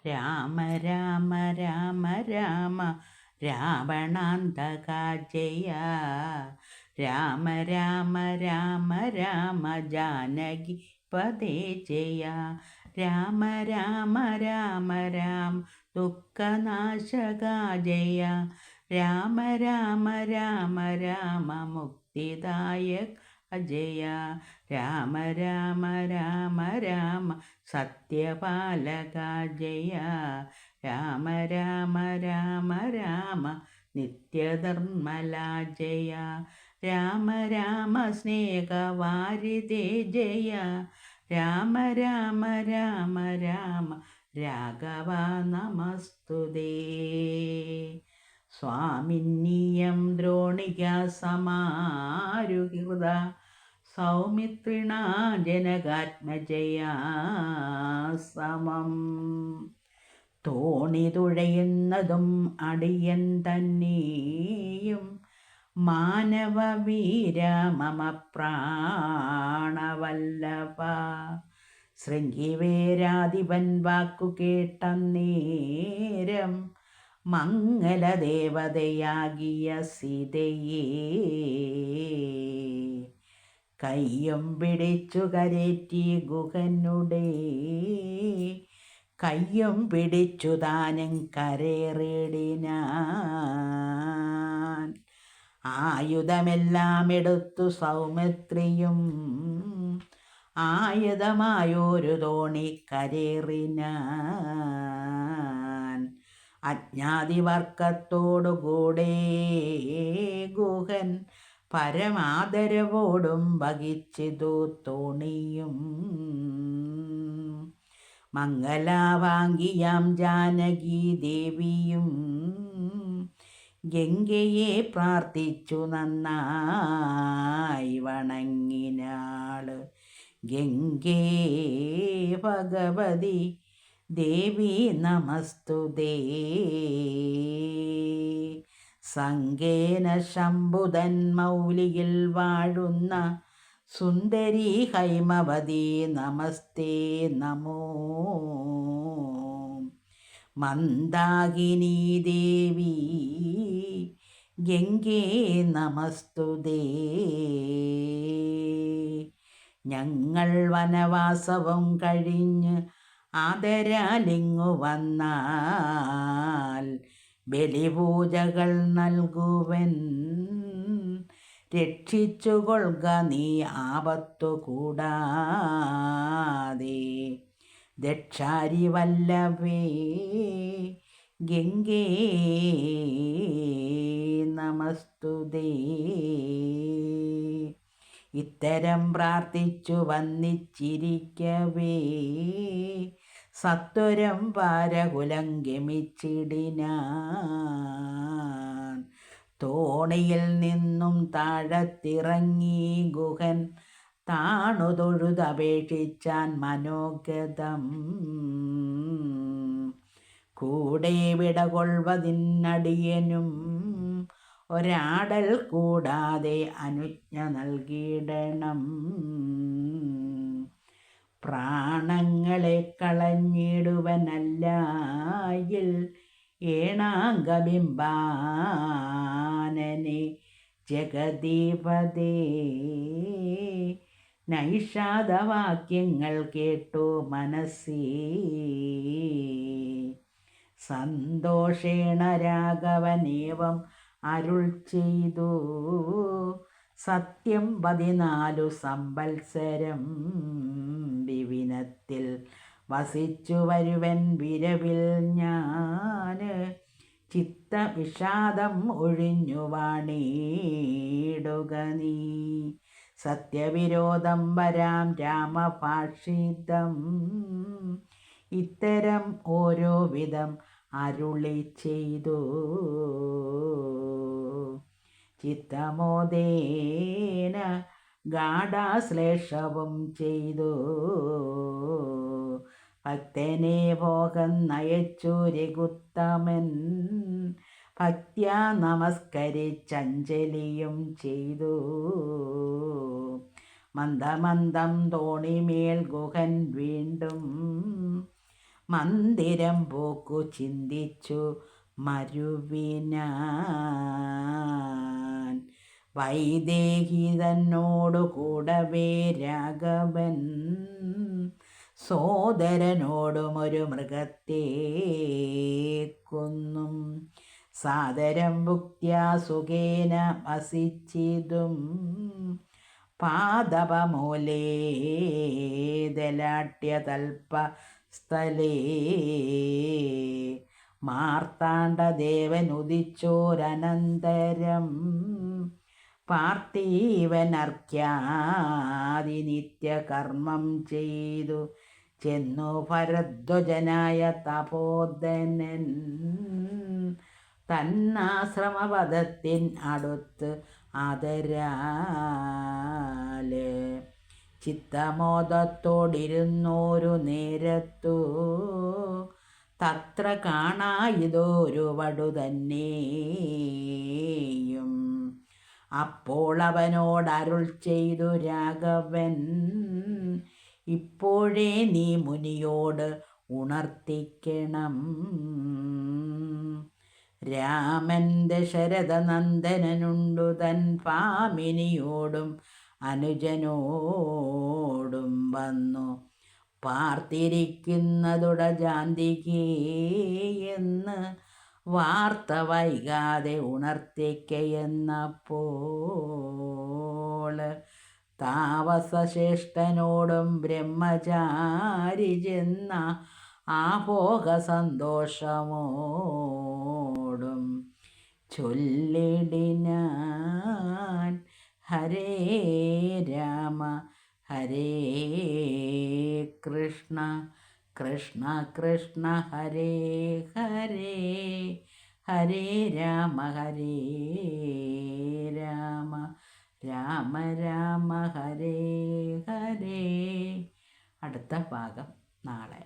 രാമ രാമ രാമ രാമ രാവണാന്തക ജയ. രാമ രാമ രാമ രാമ ജാനകി പദേ ജയ. രാമ രാമ രാമ രാമ ദുഃഖനാശക ജയ. രാമ രാമ രാമ രാമ മുക്തിദായക അജയ. രാമ രാമ രാമ രാമ സത്യപാലക ജയ. രാമ രാമ രാമ രാമ നിത്യധർമ്മല ജയ. രാമ രാമ സ്നേഹവാരിധേ ജയ. രാമ രാമ രാമ രാമ രാഘവ നമസ്തുതേ. സ്വാമിന്നിയം ദ്രോണിക സമാരുഹൃത സൗമിത്രിണ ജനകാത്മജയാ സമം. തോണി തുഴയുന്നതും അടിയൻ തന്നെയും മാനവവീര മമ പ്രാണവല്ലഭ. ശൃംഗിവേരാധിപൻ വാക്കു കേട്ടന്നേരം മംഗലദേവതയാകിയ സീതയെ കയ്യും പിടിച്ചു കരേറ്റി ഗുഹനുടെ കയ്യും പിടിച്ചു താനും കരേറിടിനാൻ. ആയുധമെല്ലാം എടുത്തു സൗമിത്രിയും ആയുധമായൊരു തോണി കരേറിനാൻ. അജ്ഞാതിവർക്കത്തോടുകൂടെ ഗുഹൻ പരമാദരവോടും വഹിച്ചിതു തോണിയും. മംഗലാവാങ്കിയാം ജാനകി ദേവിയും ഗംഗയെ പ്രാർത്ഥിച്ചു നന്നായി വണങ്ങിനാള്. ഗംഗേ ഭഗവതി ദേവി നമസ്തുതേ. സംഗേന ശംഭുതൻ മൗലിയിൽ വാഴുന്ന സുന്ദരി ഹൈമവതി നമസ്തേ നമോ. മന്ദാകിനി ദേവി ഗംഗേ നമസ്തുതേ. ഞങ്ങൾ വനവാസവും കഴിഞ്ഞ് ആദരാലിങ്ങു വന്നാൽ ബലിപൂജകൾ നൽകുവൻ. രക്ഷിച്ചുകൊള്ളുക നീ ആപത്തു കൂടാതെ. ദക്ഷാരി വല്ലഭേ ഗംഗേ നമസ്തുതേ. ഇത്തരം പ്രാർത്ഥിച്ചു വന്നിച്ചിരിക്കവേ സത്വരം പാരകുലം ഗമിച്ചിടിനാൻ. തോണിയിൽ നിന്നും താഴത്തിറങ്ങി ഗുഹൻ താണു തൊഴുതപേക്ഷിച്ചാൻ മനോഗതം. കൂടെ വിടകൊള്ളുവതിനടിയനും ഒരാടൽ കൂടാതെ അനുജ്ഞ നൽകിയിടണം. പ്രാണങ്ങളെ കളഞ്ഞിടുവനല്ലായിൽ ഏണാംഗബിംബാനനെ ജഗദീപദേ. നൈഷാദവാക്യങ്ങൾ കേട്ടു മനസ്സി സന്തോഷേണ രാഘവനേവം അരുൾ ചെയ്തു. സത്യം 14 സംവത്സരം വിവിനത്തിൽ വസിച്ചു വരുവൻ വിരവിൽ ഞാന്. ചിത്തവിഷാദം ഒഴിഞ്ഞു വാണിടുക നീ. സത്യവിരോധം വരാം രാമഭാഷിതം. ഇത്തരം ഓരോ വിധം അരുളി ചെയ്തു. ചിത്തമോദേന ഗാഢാശ്ലേഷവും ചെയ്തു. ഭക്തനെ ഭോഗം നയച്ചു രഘുത്തമൻ. ഭക്ത്യാ നമസ്കരിച്ചഞ്ജലിയും ചെയ്തു. മന്ദമന്ദം തോണിമേൽ ഗുഹൻ വീണ്ടും മന്ദിരം പോക്കു ചിന്തിച്ചു മരുവിനാൻ. വൈദേഹി തന്നോടു കൂടവേ രാഘവൻ സോദരനോടും ഒരു മൃഗത്തെ കൊന്നും. സാദരം ഭുക്ത്യാ സുഖേന വസിച്ചിതും പാദപമൂലേ ദലാട്യതൽപ സ്ഥലേ. മാർത്താണ്ഡദേവൻ ഉദിച്ചോരനന്തരം പാർത്ഥിവനർഘ്യാദി നിത്യകർമ്മം ചെയ്തു ചെന്നു ഭരദ്വജനായ തപോധനൻ തന്നാശ്രമപദത്തിൻ അടുത്ത് ആദരാല്. ചിത്തമോദത്തോടിരുന്നോരു നേരത്തു തത്ര കാണായിതൊരു വടു തന്നെയും. അപ്പോൾ അവനോടരുൾ ചെയ്തു രാഘവൻ, ഇപ്പോഴേ നീ മുനിയോട് ഉണർത്തിക്കണം. രാമൻ ദശരഥനന്ദനുണ്ടു തൻ ഭാമിനിയോടും അനുജനോടും വന്നു പാർത്തിരിക്കുന്നതുട ജാന്തികേ എന്ന് വാർത്ത വൈകാതെ ഉണർത്തിക്കയെന്നപ്പോൾ. താപസശ്രേഷ്ഠനോടും ബ്രഹ്മചാരി ചെന്ന ആഭോഗ സന്തോഷമോടും ചൊല്ലിടിനാൻ, ഹരേ രാമ ഹരേ കൃഷ്ണ കൃഷ്ണ കൃഷ്ണ ഹരേ ഹരേ, ഹരേ രാമ രാമ രാമ രാമ ഹരേ ഹരേ. അടുത്ത ഭാഗം നാളെ.